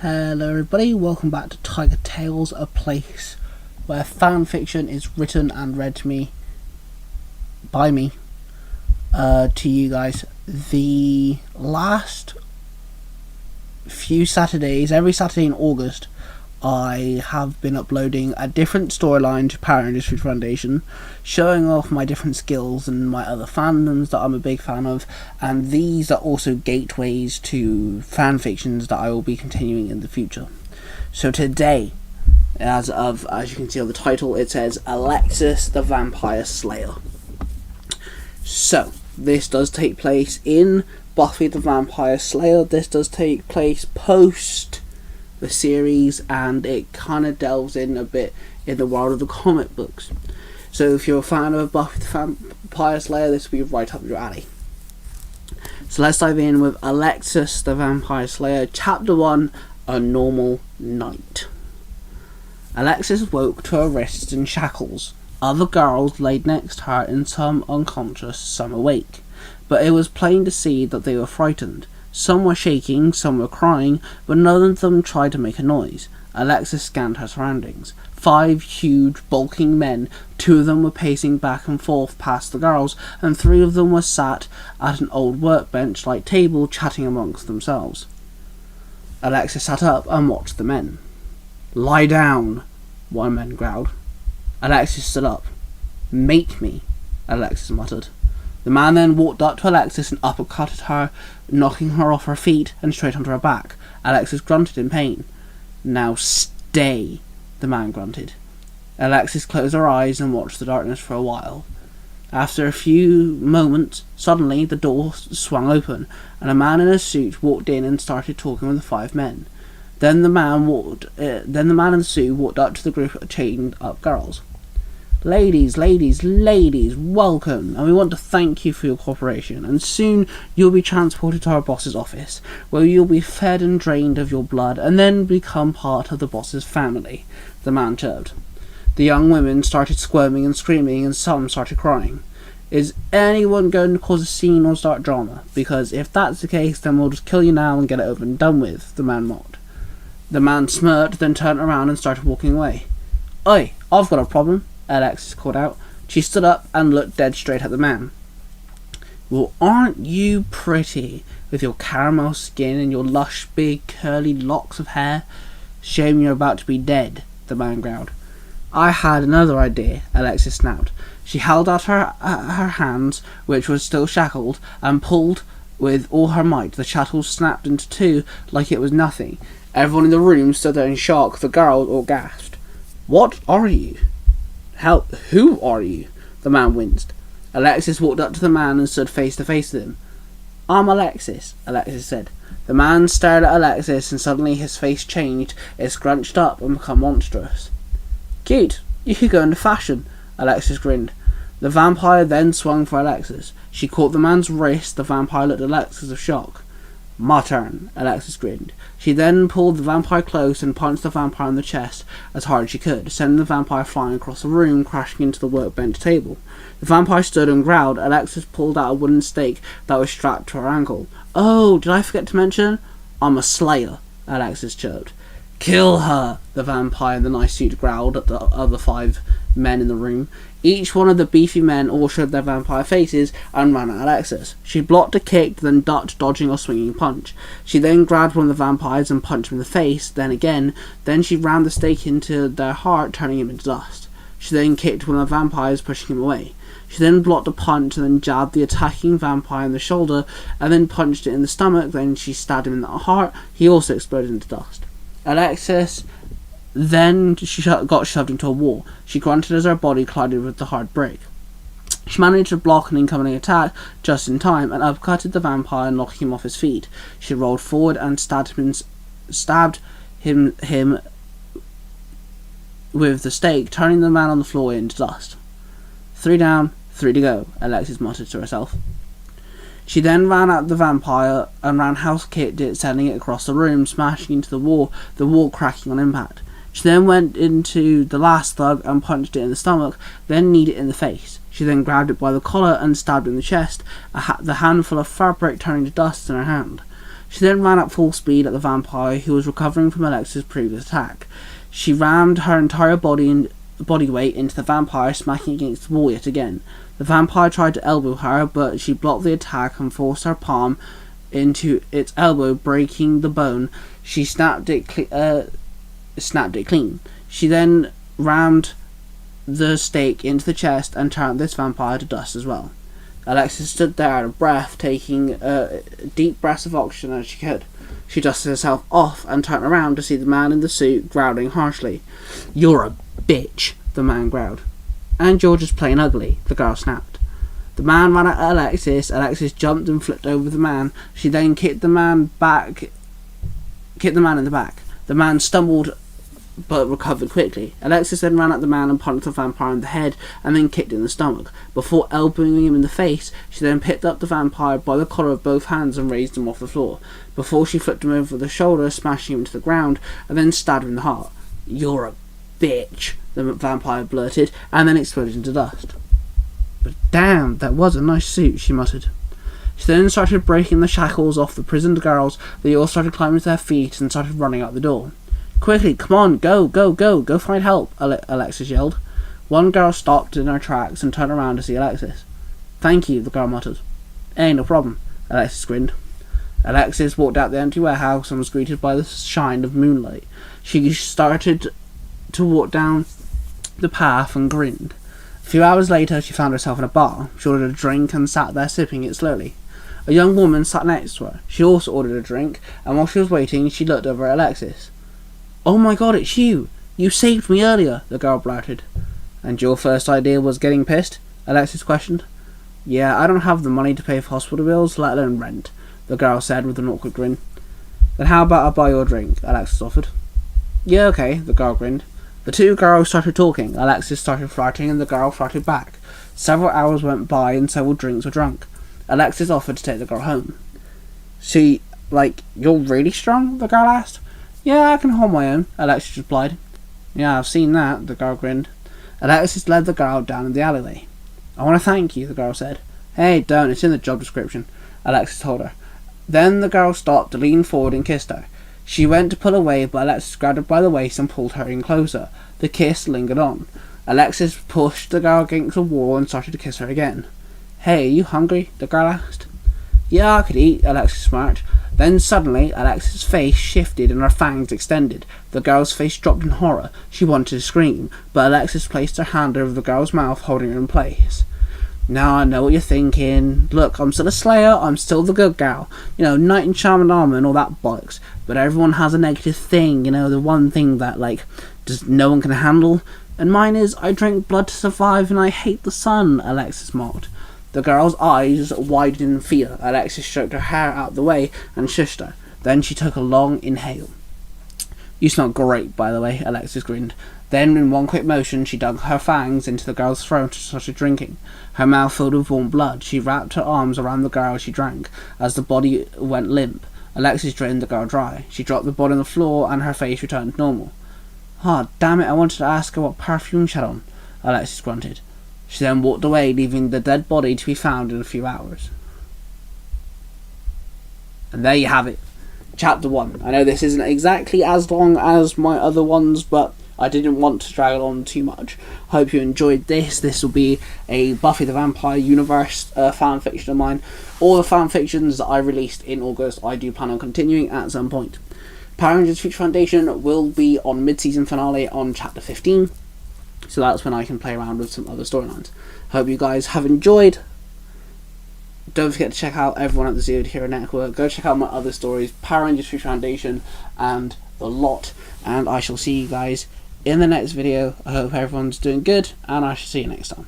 Hello everybody, welcome back to Tiger Tales, a place where fan fiction is written and read to me, by me, to you guys. The last few Saturdays, every Saturday in August, I have been uploading a different storyline to Power Industry Foundation, showing off my different skills and my other fandoms that I'm a big fan of, and these are also gateways to fan fictions that I will be continuing in the future. So today, as you can see on the title, it says Alexis the Vampire Slayer. So this does take place in Buffy the Vampire Slayer. This does take place post the series, and it kind of delves in a bit in the world of the comic books. So if you're a fan of Buffy the Vampire Slayer, this will be right up your alley. So let's dive in with Alexis the Vampire Slayer, Chapter 1, A Normal Night. Alexis woke to her wrists in shackles. Other girls laid next to her, in some unconscious, some awake, but it was plain to see that they were frightened. Some were shaking, some were crying, but none of them tried to make a noise. Alexis scanned her surroundings. 5 huge, bulking men, 2 of them were pacing back and forth past the girls, and 3 of them were sat at an old workbench-like table chatting amongst themselves. Alexis sat up and watched the men. "Lie down," one man growled. Alexis stood up. "Mate me," Alexis muttered. The man then walked up to Alexis and uppercutted her, knocking her off her feet and straight onto her back. Alexis grunted in pain. "Now stay," the man grunted. Alexis closed her eyes and watched the darkness for a while. After a few moments, suddenly the door swung open, and a man in a suit walked in and started talking with the 5 men. Then the man in the suit walked up to the group of chained up girls. Ladies, welcome, and we want to thank you for your cooperation, and soon you'll be transported to our boss's office, where you'll be fed and drained of your blood, and then become part of the boss's family," the man chirped. The young women started squirming and screaming, and some started crying. "Is anyone going to cause a scene or start drama? Because if that's the case, then we'll just kill you now and get it over and done with," the man mocked. The man smirked, then turned around and started walking away. "Oi, I've got a problem," Alexis called out. She stood up and looked dead straight at the man. "Well, aren't you pretty, with your caramel skin and your lush, big, curly locks of hair? Shame you're about to be dead," the man growled. "I had another idea," Alexis snapped. She held out her hands, which were still shackled, and pulled with all her might. The shackles snapped into 2 like it was nothing. Everyone in the room stood there in shock. The girl all gasped. "What are you? Who are you?" The man winced. Alexis walked up to the man and stood face to face with him. "I'm Alexis," Alexis said. The man stared at Alexis, and suddenly his face changed. It scrunched up and became monstrous. "Cute. You could go into fashion," Alexis grinned. The vampire then swung for Alexis. She caught the man's wrist. The vampire looked at Alexis with shock. "My turn," Alexis grinned. She then pulled the vampire close and punched the vampire in the chest as hard as she could, sending the vampire flying across the room, crashing into the workbench table. The vampire stood and growled. Alexis pulled out a wooden stake that was strapped to her ankle. "Oh, did I forget to mention? I'm a slayer," Alexis chirped. "Kill her," the vampire in the nice suit growled at the other 5 men in the room. Each one of the beefy men all showed their vampire faces and ran at Alexis. She blocked a kick, then ducked, dodging a swinging punch. She then grabbed one of the vampires and punched him in the face, then again. Then she rammed the stake into their heart, turning him into dust. She then kicked one of the vampires, pushing him away. She then blocked a punch and then jabbed the attacking vampire in the shoulder, and then punched it in the stomach. Then she stabbed him in the heart. He also exploded into dust. Alexis then got shoved into a wall. She grunted as her body collided with the hard brick. She managed to block an incoming attack just in time and uppercutted the vampire, knocking him off his feet. She rolled forward and stabbed him with the stake, turning the man on the floor into dust. 3 down, 3 to go, Alexis muttered to herself. She then ran at the vampire and roundhouse kicked it, sending it across the room, smashing into the wall cracking on impact. She then went into the last thug and punched it in the stomach, then kneed it in the face. She then grabbed it by the collar and stabbed it in the chest, the handful of fabric turning to dust in her hand. She then ran at full speed at the vampire, who was recovering from Alexis' previous attack. She rammed her entire body weight into the vampire, smacking against the wall yet again. The vampire tried to elbow her, but she blocked the attack and forced her palm into its elbow, breaking the bone. She snapped it clean. She then rammed the stake into the chest and turned this vampire to dust as well. Alexis stood there out of breath, taking deep breaths of oxygen as she could. She dusted herself off and turned around to see the man in the suit growling harshly. "You're a bitch," the man growled. "And you're just plain ugly," the girl snapped. The man ran at Alexis. Alexis jumped and flipped over the man. She then kicked the man in the back. The man stumbled but recovered quickly. Alexis then ran at the man and punched the vampire in the head and then kicked in the stomach. Before elbowing him in the face, she then picked up the vampire by the collar of both hands and raised him off the floor. Before she flipped him over the shoulder, smashing him into the ground, and then stabbed him in the heart. "You're a bitch," the vampire blurted, and then exploded into dust. "But damn, that was a nice suit," she muttered. She then started breaking the shackles off the prisoned girls. They all started climbing to their feet and started running out the door. "Quickly, come on, go find help," Alexis yelled. One girl stopped in her tracks and turned around to see Alexis. "Thank you," the girl muttered. "Hey, no problem," Alexis grinned. Alexis walked out the empty warehouse and was greeted by the shine of moonlight. She started to walk down the path and grinned. A few hours later, she found herself in a bar. She ordered a drink and sat there sipping it slowly. A young woman sat next to her. She also ordered a drink, and while she was waiting, she looked over at Alexis. "Oh my god, it's you! You saved me earlier," the girl blurted. "And your first idea was getting pissed?" Alexis questioned. "Yeah, I don't have the money to pay for hospital bills, let alone rent," the girl said with an awkward grin. "Then how about I buy your drink?" Alexis offered. "Yeah, okay," the girl grinned. The two girls started talking. Alexis started flirting and the girl flirted back. Several hours went by and several drinks were drunk. Alexis offered to take the girl home. "So, you're really strong?" the girl asked. "Yeah, I can hold my own," Alexis replied. "Yeah, I've seen that," the girl grinned. Alexis led the girl down in the alleyway. "I want to thank you," the girl said. "Hey, don't, it's in the job description," Alexis told her. Then the girl stopped, leaned forward and kissed her. She went to pull away, but Alexis grabbed her by the waist and pulled her in closer. The kiss lingered on. Alexis pushed the girl against the wall and started to kiss her again. "Hey, are you hungry?" the girl asked. "Yeah, I could eat," Alexis smirked. Then suddenly, Alexis' face shifted and her fangs extended. The girl's face dropped in horror. She wanted to scream, but Alexis placed her hand over the girl's mouth, holding her in place. "Now I know what you're thinking. Look, I'm still a slayer, I'm still the good gal. Knight in charm and armor and all that bollocks. But everyone has a negative thing, the one thing that, just no one can handle. And mine is, I drink blood to survive and I hate the sun," Alexis mocked. The girl's eyes widened in fear. Alexis stroked her hair out the way and shushed her. Then she took a long inhale. "You smell great, by the way," Alexis grinned. Then, in one quick motion, she dug her fangs into the girl's throat and started drinking. Her mouth filled with warm blood. She wrapped her arms around the girl as she drank. As the body went limp, Alexis drained the girl dry. She dropped the body on the floor and her face returned normal. "Ah, damn it, I wanted to ask her what perfume she had on," Alexis grunted. She then walked away, leaving the dead body to be found in a few hours. And there you have it. Chapter 1. I know this isn't exactly as long as my other ones, but I didn't want to drag it on too much. Hope you enjoyed this. This will be a Buffy the Vampire Universe fanfiction of mine. All the fanfictions that I released in August, I do plan on continuing at some point. Power Rangers Future Foundation will be on mid-season finale on Chapter 15. So that's when I can play around with some other storylines. Hope you guys have enjoyed. Don't forget to check out everyone at the Zero Hero Network. Go check out my other stories, Power Rangers Future Foundation, and The Lot. And I shall see you guys in the next video. I hope everyone's doing good, and I shall see you next time.